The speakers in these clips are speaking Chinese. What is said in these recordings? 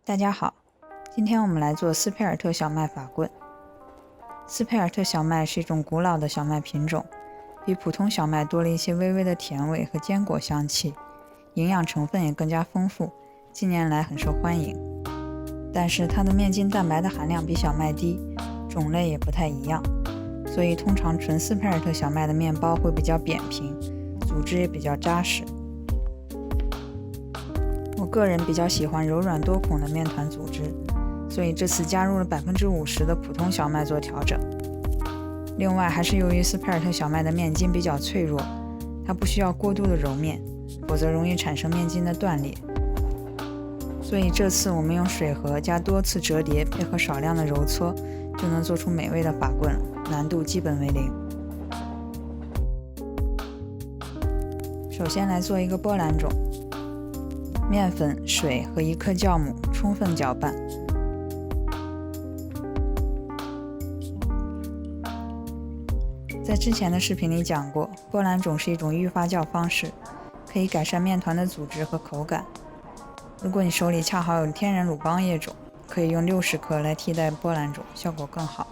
大家好，今天我们来做斯佩尔特小麦法棍。斯佩尔特小麦是一种古老的小麦品种，比普通小麦多了一些微微的甜味和坚果香气，营养成分也更加丰富，近年来很受欢迎。但是它的面筋蛋白的含量比小麦低，种类也不太一样，所以通常纯斯佩尔特小麦的面包会比较扁平，组织也比较扎实。我个人比较喜欢柔软多孔的面团组织，所以这次加入了50%的普通小麦做调整。另外，还是由于斯佩尔特小麦的面筋比较脆弱，它不需要过度的揉面，否则容易产生面筋的断裂。所以这次我们用水和加多次折叠，配合少量的揉搓，就能做出美味的法棍了，难度基本为零。首先来做一个波兰种。面粉、水和1克酵母充分搅拌。在之前的视频里讲过，波兰种是一种预发酵方式，可以改善面团的组织和口感。如果你手里恰好有天然鲁邦叶种，可以用60克来替代波兰种，效果更好。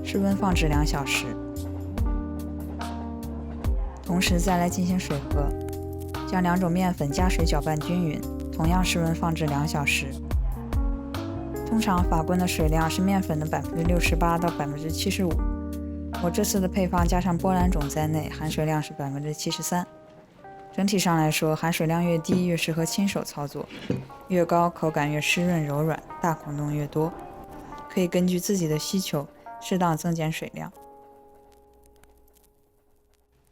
室温放置2小时，同时再来进行水和，将2种面粉加水搅拌均匀，同样室温放置2小时。通常法棍的水量是面粉的68%到75%，我这次的配方加上波兰种在内，含水量是73%。整体上来说，含水量越低越适合亲手操作，越高口感越湿润柔软，大孔洞越多。可以根据自己的需求适当增减水量。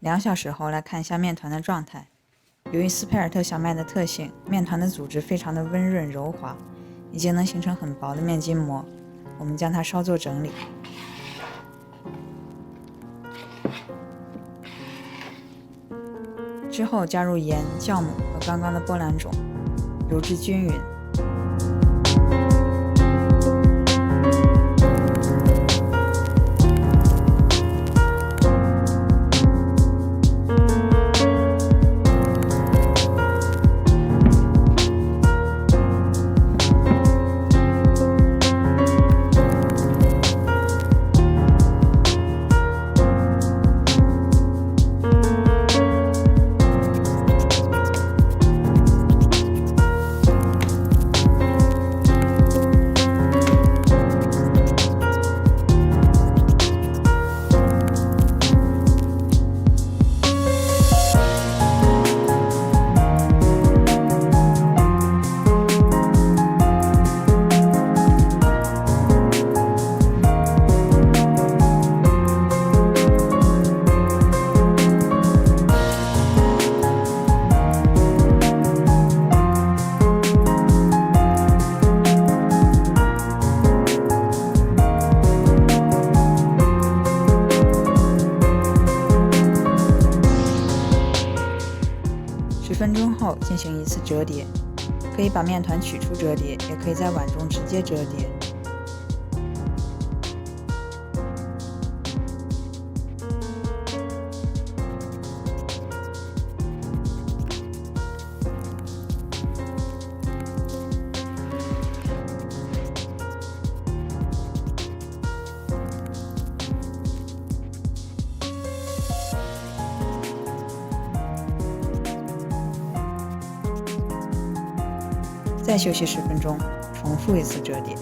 2小时后来看一下面团的状态。由于斯佩尔特小麦的特性，面团的组织非常的温润柔滑，已经能形成很薄的面筋膜。我们将它稍作整理。之后加入盐、酵母和刚刚的波兰种，揉至均匀。10分钟后进行1次折叠，可以把面团取出折叠，也可以在碗中直接折叠。再休息10分钟，重复1次折叠。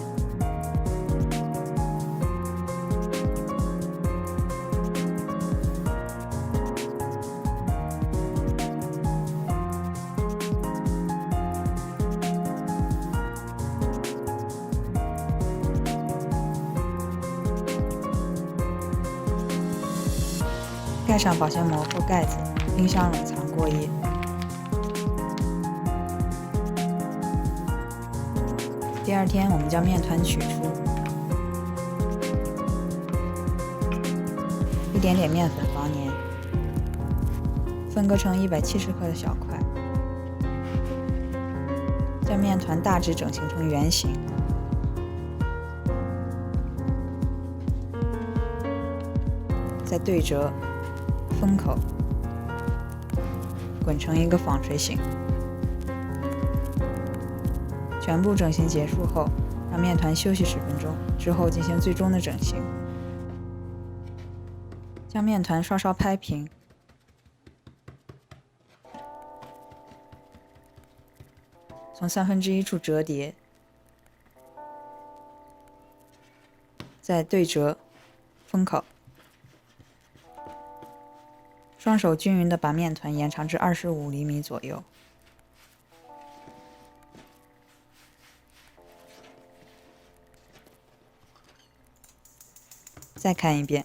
盖上保鲜膜或盖子，冰箱冷藏过夜。第2天，我们将面团取出，一点点面粉防粘，分割成170克的小块，将面团大致整形成圆形。再对折封口，滚成一个纺锤形。全部整形结束后，让面团休息10分钟，之后进行最终的整形。将面团稍稍拍平，从1/3处折叠，再对折封口。双手均匀地把面团延长至25厘米左右。再看一遍。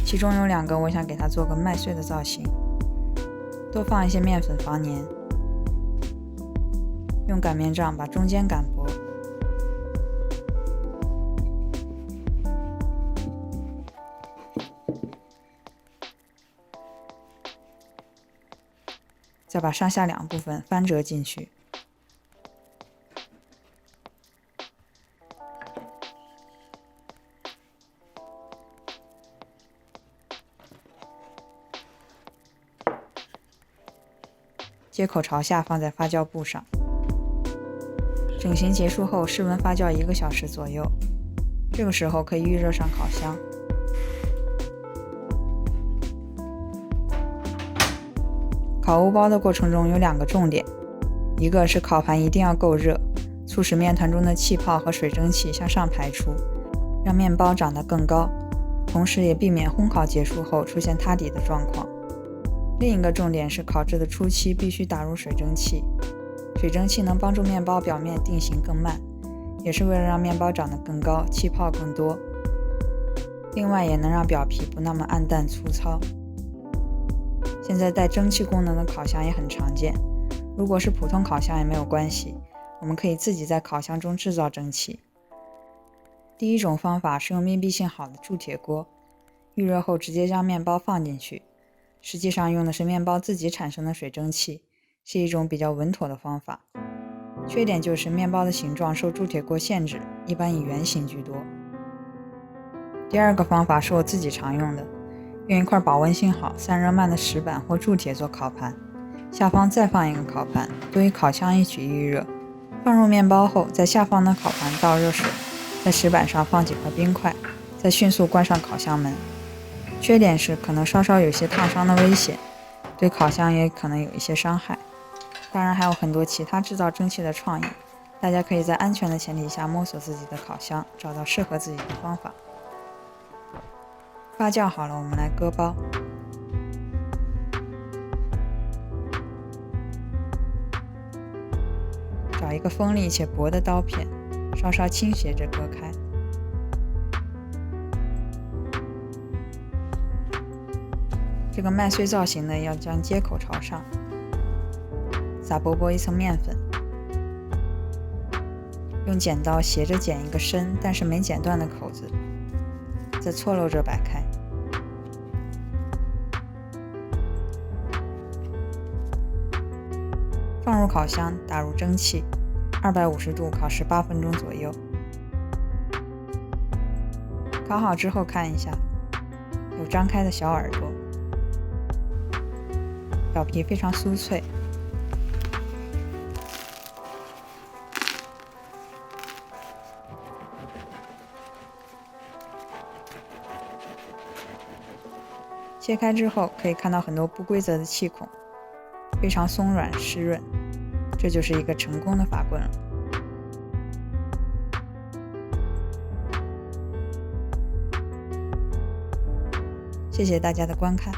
其中有2个我想给它做个麦穗的造型，多放一些面粉防粘，用擀面杖把中间擀薄，再把上下2部分翻折进去。接口朝下放在发酵布上。整形结束后，室温发酵1个小时左右，这个时候可以预热上烤箱。烤欧包的过程中有2个重点，一个是烤盘一定要够热，促使面团中的气泡和水蒸气向上排出，让面包长得更高，同时也避免烘烤结束后出现塌底的状况。另一个重点是烤制的初期必须打入水蒸气，水蒸气能帮助面包表面定型更慢，也是为了让面包长得更高，气泡更多。另外也能让表皮不那么暗淡粗糙。现在带蒸汽功能的烤箱也很常见，如果是普通烤箱也没有关系，我们可以自己在烤箱中制造蒸汽。第一种方法是用密闭性好的铸铁锅，预热后直接将面包放进去，实际上用的是面包自己产生的水蒸气，是一种比较稳妥的方法。缺点就是面包的形状受铸铁锅限制，一般以圆形居多。第二个方法是我自己常用的，用一块保温性好、散热慢的石板或铸铁做烤盘，下方再放一个烤盘，多与烤箱一起预热。放入面包后，在下方的烤盘倒热水，在石板上放几块冰块，再迅速关上烤箱门。缺点是可能稍稍有些烫伤的危险，对烤箱也可能有一些伤害。当然还有很多其他制造蒸汽的创意，大家可以在安全的前提下摸索自己的烤箱，找到适合自己的方法。发酵好了，我们来割包。找一个锋利且薄的刀片，稍稍倾斜着割开。这个麦穗造型呢，要将接口朝上，撒薄薄一层面粉，用剪刀斜着剪一个深但是没剪断的口子，再错漏着摆开。放入烤箱，打入蒸汽，250度烤18分钟左右。烤好之后看一下，有张开的小耳朵，表皮非常酥脆。切开之后可以看到很多不规则的气孔，非常松软湿润，这就是一个成功的法棍了。谢谢大家的观看。